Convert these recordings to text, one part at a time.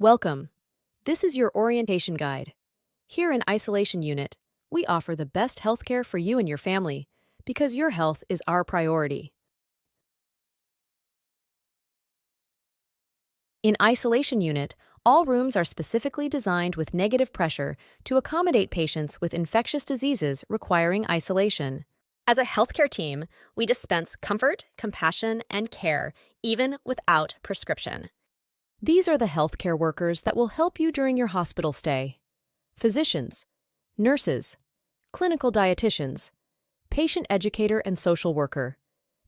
Welcome. This is your orientation guide. Here in Isolation Unit, we offer the best healthcare for you and your family because your health is our priority. In Isolation Unit, all rooms are specifically designed with negative pressure to accommodate patients with infectious diseases requiring isolation. As a healthcare team, we dispense comfort, compassion, and care, even without prescription. These are the healthcare workers that will help you during your hospital stay. Physicians, nurses, clinical dietitians, patient educator and social worker,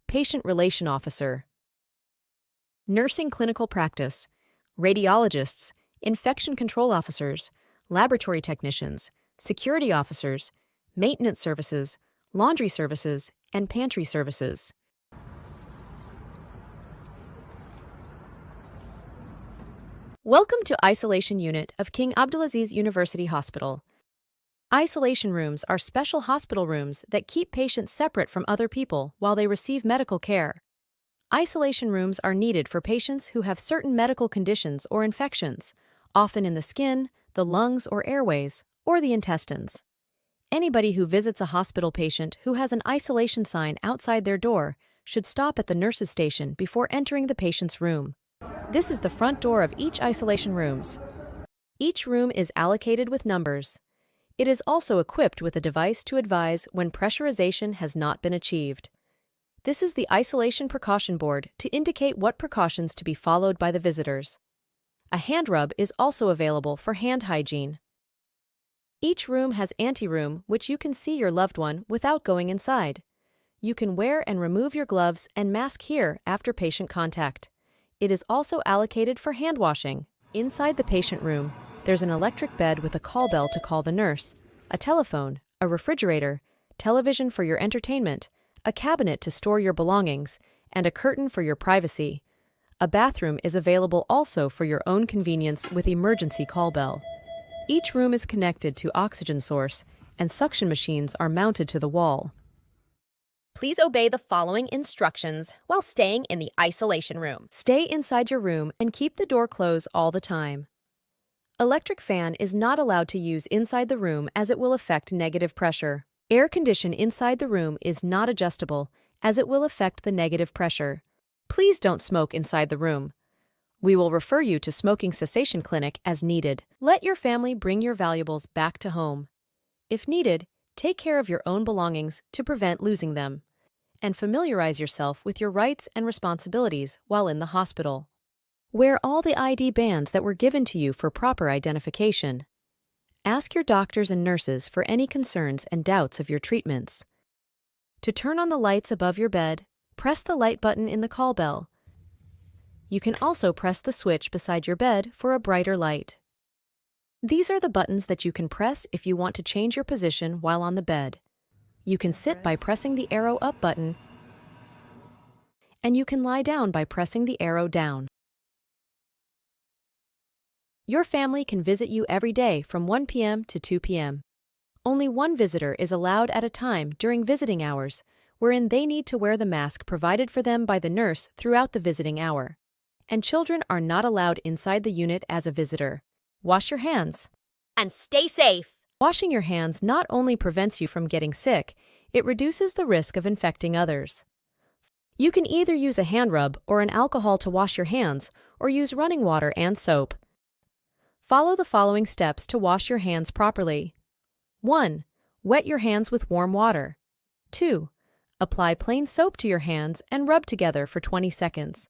patient relation officer, nursing clinical practice, radiologists, infection control officers, laboratory technicians, security officers, maintenance services, laundry services, and pantry services. Welcome to Isolation Unit of King Abdulaziz University Hospital. Isolation rooms are special hospital rooms that keep patients separate from other people while they receive medical care. Isolation rooms are needed for patients who have certain medical conditions or infections, often in the skin, the lungs or airways, or the intestines. Anybody who visits a hospital patient who has an isolation sign outside their door should stop at the nurse's station before entering the patient's room. This is the front door of each isolation rooms. Each room is allocated with numbers. It is also equipped with a device to advise when pressurization has not been achieved. This is the isolation precaution board to indicate what precautions to be followed by the visitors. A hand rub is also available for hand hygiene. Each room has anteroom, which you can see your loved one without going inside. You can wear and remove your gloves and mask here after patient contact. It is also allocated for hand washing. Inside the patient room, there's an electric bed with a call bell to call the nurse, a telephone, a refrigerator, television for your entertainment, a cabinet to store your belongings, and a curtain for your privacy. A bathroom is available also for your own convenience with emergency call bell. Each room is connected to oxygen source, and suction machines are mounted to the wall. Please obey the following instructions while staying in the isolation room. Stay inside your room and keep the door closed all the time. Electric fan is not allowed to use inside the room as it will affect negative pressure. Air condition inside the room is not adjustable as it will affect the negative pressure. Please don't smoke inside the room. We will refer you to smoking cessation clinic as needed. Let your family bring your valuables back to home. If needed, take care of your own belongings to prevent losing them. And familiarize yourself with your rights and responsibilities while in the hospital. Wear all the ID bands that were given to you for proper identification. Ask your doctors and nurses for any concerns and doubts of your treatments. To turn on the lights above your bed, press the light button in the call bell. You can also press the switch beside your bed for a brighter light. These are the buttons that you can press if you want to change your position while on the bed. You can sit by pressing the arrow up button, and you can lie down by pressing the arrow down. Your family can visit you every day from 1 p.m. to 2 p.m. Only one visitor is allowed at a time during visiting hours, wherein they need to wear the mask provided for them by the nurse throughout the visiting hour. And children are not allowed inside the unit as a visitor. Wash your hands. And stay safe. Washing your hands not only prevents you from getting sick, it reduces the risk of infecting others. You can either use a hand rub or an alcohol to wash your hands, or use running water and soap. Follow the following steps to wash your hands properly. 1. Wet your hands with warm water. 2. Apply plain soap to your hands and rub together for 20 seconds.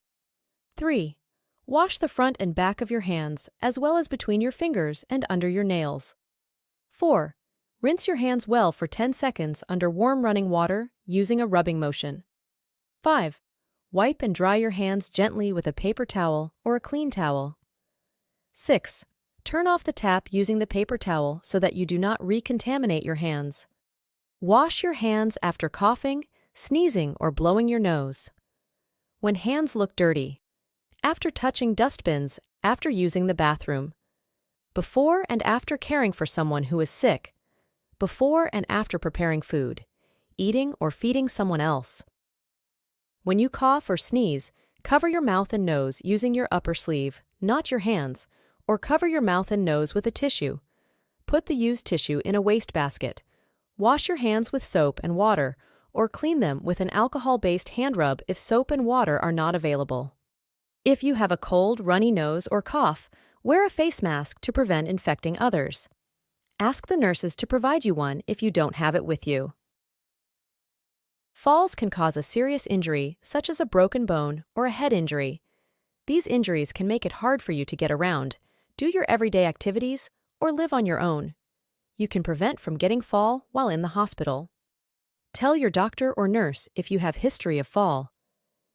3. Wash the front and back of your hands, as well as between your fingers and under your nails. 4. Rinse your hands well for 10 seconds under warm running water using a rubbing motion. 5. Wipe and dry your hands gently with a paper towel or a clean towel. 6. Turn off the tap using the paper towel so that you do not recontaminate your hands. Wash your hands after coughing, sneezing, or blowing your nose. When hands look dirty. After touching dustbins, after using the bathroom. Before and after caring for someone who is sick. Before and after preparing food, eating or feeding someone else. When you cough or sneeze, cover your mouth and nose using your upper sleeve, not your hands, or cover your mouth and nose with a tissue. Put the used tissue in a wastebasket. Wash your hands with soap and water, or clean them with an alcohol-based hand rub if soap and water are not available. If you have a cold, runny nose or cough, wear a face mask to prevent infecting others. Ask the nurses to provide you one if you don't have it with you. Falls can cause a serious injury, such as a broken bone or a head injury. These injuries can make it hard for you to get around, do your everyday activities, or live on your own. You can prevent from getting fall while in the hospital. Tell your doctor or nurse if you have history of fall.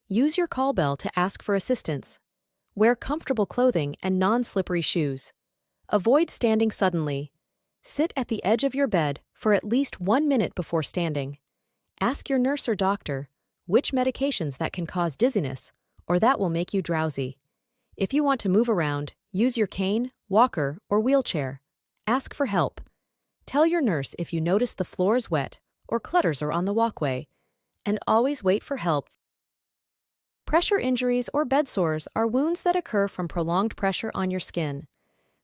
Use your call bell to ask for assistance. Wear comfortable clothing and non-slippery shoes. Avoid standing suddenly. Sit at the edge of your bed for at least 1 minute before standing. Ask your nurse or doctor which medications that can cause dizziness or that will make you drowsy. If you want to move around, use your cane, walker, or wheelchair. Ask for help. Tell your nurse if you notice the floor is wet or clutters are on the walkway, and always wait for help. Pressure injuries or bed sores are wounds that occur from prolonged pressure on your skin.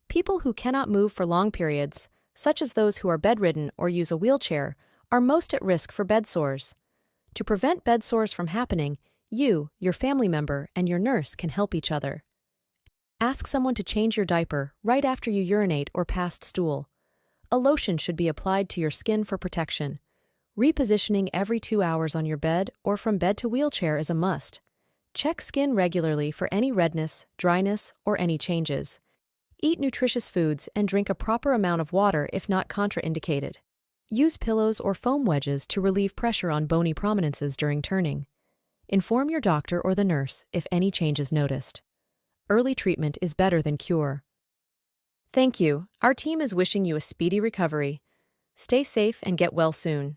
People who cannot move for long periods, such as those who are bedridden or use a wheelchair, are most at risk for bed sores. To prevent bed sores from happening, you, your family member, and your nurse can help each other. Ask someone to change your diaper right after you urinate or passed stool. A lotion should be applied to your skin for protection. Repositioning every 2 hours on your bed or from bed to wheelchair is a must. Check skin regularly for any redness, dryness, or any changes. Eat nutritious foods and drink a proper amount of water if not contraindicated. Use pillows or foam wedges to relieve pressure on bony prominences during turning. Inform your doctor or the nurse if any change is noticed. Early treatment is better than cure. Thank you. Our team is wishing you a speedy recovery. Stay safe and get well soon.